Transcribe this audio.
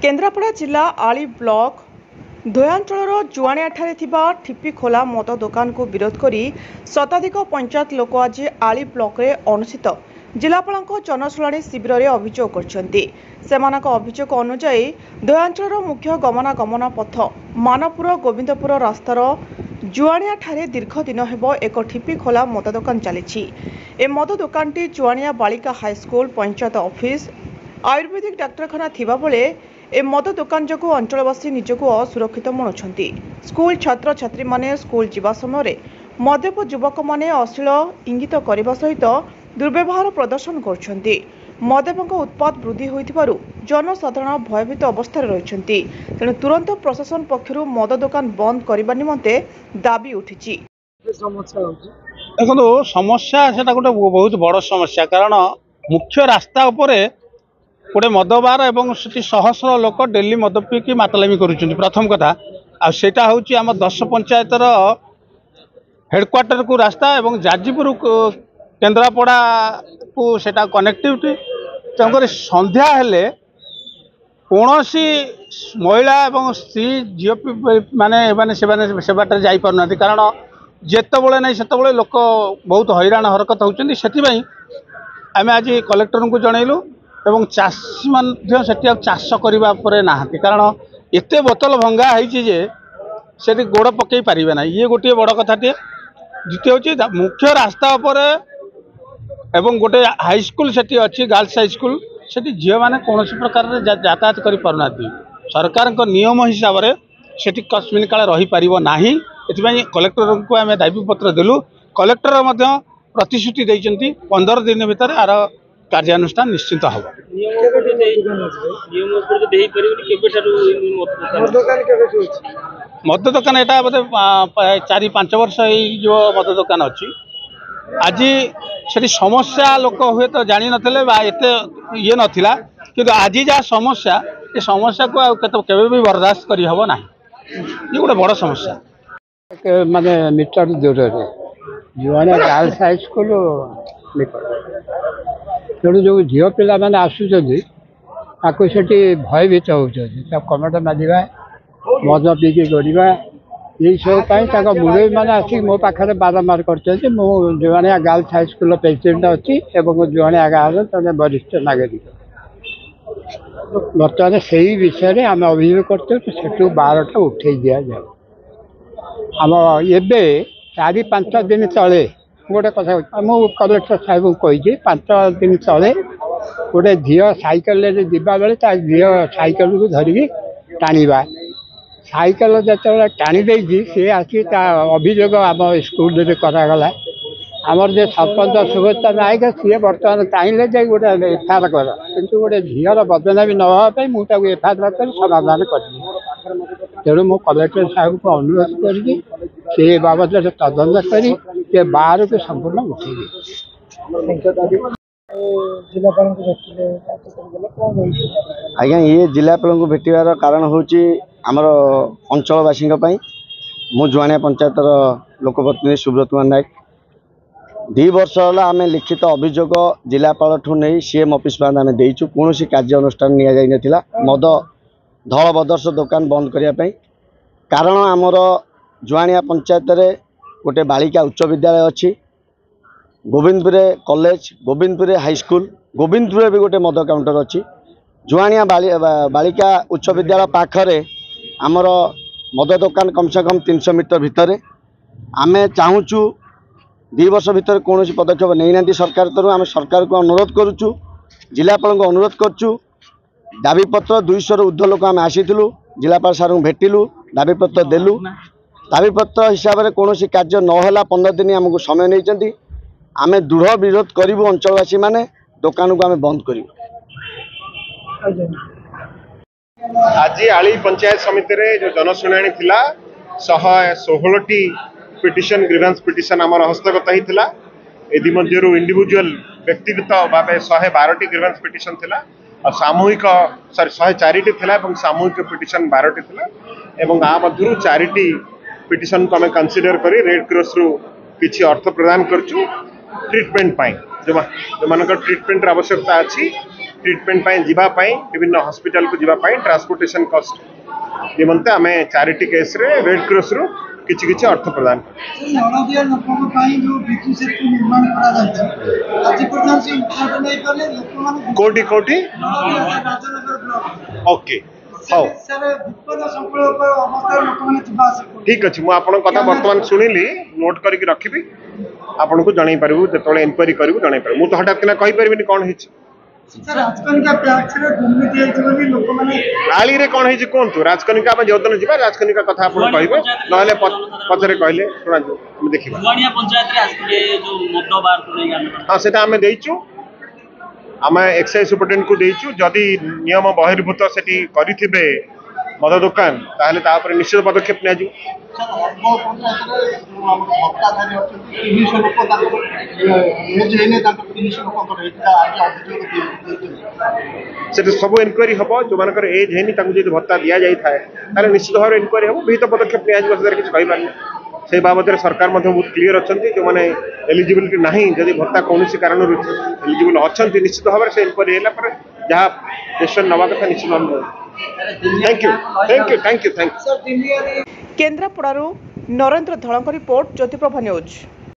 केन्द्रापड़ा जिला आली ब्लॉक धोयांचल जुआणियाठारे ठिप्पीखोला मद दुकान को विरोध करी शताधिक पंचायत लोक आज आली ब्लॉक रे अनुष्ठित जिलापाल जनशुणाणी शिविर में अभियोग कर अभियोग अनुजाई धोयांचल मुख्य गमनागमन पथ मानपुर गोविंदपुर रास्तार जुआणियाठारे दीर्घ दिन हेब एक ठिप्पीखोला मद दुकान चली। ए मद दुकानटी जुआणिया बालिका हाईस्कल पंचायत ऑफिस आयुर्वेदिक डाक्तरखाना थिबा बेले ए मद दुकान जो अंचलवासी निजक असुरक्षित मणुंट। स्कूल छात्र छात्री माने स्कूल जीवा समय मद्यप युवक माने अश्लील इंगित करने सहित दुर्व्यवहार प्रदर्शन कर मद्यपों उत्पाद वृद्धि होइथिबारु जनसाधारण भयभीत अवस्था रही तेणु तुरंत प्रशासन पक्षर मद दुकान बंद करने निमंते दाबी उठी। देखो समस्या से गोटे बहुत बड़ समस्या कारण मुख्य रास्ता उपरे गोटे मद बार एवं सहस्र लोक डेली मद पीकी मातलामी करुँच। प्रथम कथा आटा हूँ आम 10 पंचायतर हेडक्वार्टर को रास्ता एवं जाजीपुर केन्द्रापड़ा को सेटा कनेक्टिविटी तेणुक संध्या हेले कौन सी महिला एवं स्त्री झील माने से बाटर जापार कारण जितेबले नहीं से लोक बहुत हैरान हरकत होती से आम आज कलेक्टर को जनइलु एवं चाषी मान चाष करने ना कारण एत बोतल भंगा होती गोड़ पकई पारे ना ये गोटे बड़ कथाटे। द्वितीय हूँ मुख्य रास्ता पर एवं गोटे हाईस्कल से अच्छी गर्ल्स हाईस्कल से झील मैंने कौन प्रकार यातायात कर पारना सरकार नियम हिसाब से कस्मिन काल रही पार ना। ये कलेक्टर को आम दाबीपत्र देलु कलेक्टर प्रतिश्रुति देती 15 दिन भितर आर कार्यानुष्ठान निश्चित हम। मद दुकान यहाँ बोधे 4-5 वर्ष जो मद दुकान अच्छी आज से समस्या लोक हुए तो जानी नते ये नाला कि आज जहाँ समस्या ये समस्या को केवे भी बर्दाश्त कर हम ना। ये गोटे बड़ समस्या माने मीटर दूर जुआणिया गर्ल्स हाईस्कल तेणु जो झील पिला मैंने आसुँच से भयभीत होती कमेट मारिबा मद पीकी गड़वा यही सब मुरई मैंने आसिक मो पाखे बारंबार कर जुआणिया गर्ल्स हाईस्कल प्रेसिडेंट अच्छी जुआणिया गाँव जड़े वरिष्ठ नागरिक बर्तमान से विषय में आम अभियोग करते बारटा उठे दि जाए आम ए 4-5 दिन तले गोटे कथा मुझे कलेक्टर साहेब को कही 5 दिन तले गोटे झील साइकेल जीवा बेले झील साइकेल को धरिकी टाणवा साइकेल जो टाणी सी आसिक अभियोग आम स्कूल करागला आमर जो सरपंच सुभेच्छा नायक सी बर्तमान चाहिए जे गोटे एफआईआर कर कि गोटे झील बदनामी नापी मुझे एफआईआर कर समाधान कर तेणु मु कलेक्टर साहब को अनुरोध कर बाबद तदंत कर बाहर को संपूर्ण उठे। आज्ञा ये जिलापाल को भेटार कारण हूँ आमर अंचलवासी मु जुआणिया पंचायतर लोकप्रतिनिधि सुब्रत कुमार नायक 2 वर्ष है आम लिखित अभियोग जिलापाल ठू नहीं सीएम ऑफिस आम देचु कौन कार्य अनुष्ठान नि मद धल बदर्श दुकान बंद करने कारण आमर जुआणिया पंचायत रे गोटे बालिका उच्च विद्यालय अच्छी गोविंदपुर कॉलेज गोविंदपुर हाईस्कल गोविंदपुर भी गोटे मद काउंटर अच्छी जुआणिया बालिका उच्च विद्यालय पाखरे आमर मद दुकान कम से कम 300 मीटर भितर आम चाहूँ 2 वर्ष भीतर कौन पदक्षेप नहीं ना सरकार तरह आम सरकार को अनुरोध करुचु जिलापाल को अनुरोध करुचु दाबीपत्र 200 ऊर्ध्व लोक आम आसीलु जिलापाल सार को भेटिलु दाबीपत्र देलु दाबीपत्र हिसाब से कौन कार्य नहला 15 दिन आमको समय नहीं आम दृढ़ विरोध करूँ अंचलवासी माने दुकान को आम बंद करूँ। आज आली पंचायत समिति रे जो जनशुणाणी थिला 116टी पिटिशन ग्रीवेंस पिटिशन आमर हस्तगत होता एमध्यु इंडिविजुअल व्यक्तिगत भाव 112टी ग्रीवेंस पिटिशन थिला और सामूहिक 104टी थिला एवं सामूहिक पिटिशन 12टी थिला एवं आ मध्यु 4टी पिटिशन को आम कंसीडर करी रेड क्रॉस रु किछि अर्थ प्रदान करछु ट्रीटमेंट पाई जो मानकर ट्रीटमेंट आवश्यकता अच्छी ट्रिटमेंट जावाई विभिन्न हॉस्पिटल को जावाई ट्रांसपोर्टेशन कॉस्ट निमंते आम चैरिटी केस रे रेड क्रॉस रु किछि किछि अर्थ प्रदान कोटी कोटी ओके हाँ ठीक अच्छे मुझे आपन कथा बर्तमान शुणिली नोट करके रखी आपन को जन पारू जो इनक्वारी करूँ जन पारू मुझे तो हठात किना कही पारि कौन है आली रे कौन है कहतु राजकनिका आम जोदन जा राजकनिका कथा आप कहे ना पचरे कहले शुणा देखा हाँ से आम देचु आम एक्साइज सुपरिटेडेंट को देचु जदि नियम बहिर्भूत से करें मद दुकान तापर निश्चित पदक्षेप नि सब इनक्वारी हम जो मान एज है भत्ता दि जाए निश्चित भाव इनक्वारी हम विहित पदक्षेप नि से बाबद सरकार बहुत क्लीयर अच्छा जो मैंने एलिजिबिलिटी ना जदि भत्ता कौन कारण एलिजिबल अच्छा निश्चित भाव से इनक्वारी जहाँ डिसीजन नवा कथा निश्चित भाव thank you thank you thank you thank you केन्द्रापड़ारू नरेंद्र धड़क रिपोर्ट ज्योतिप्रभा न्यूज।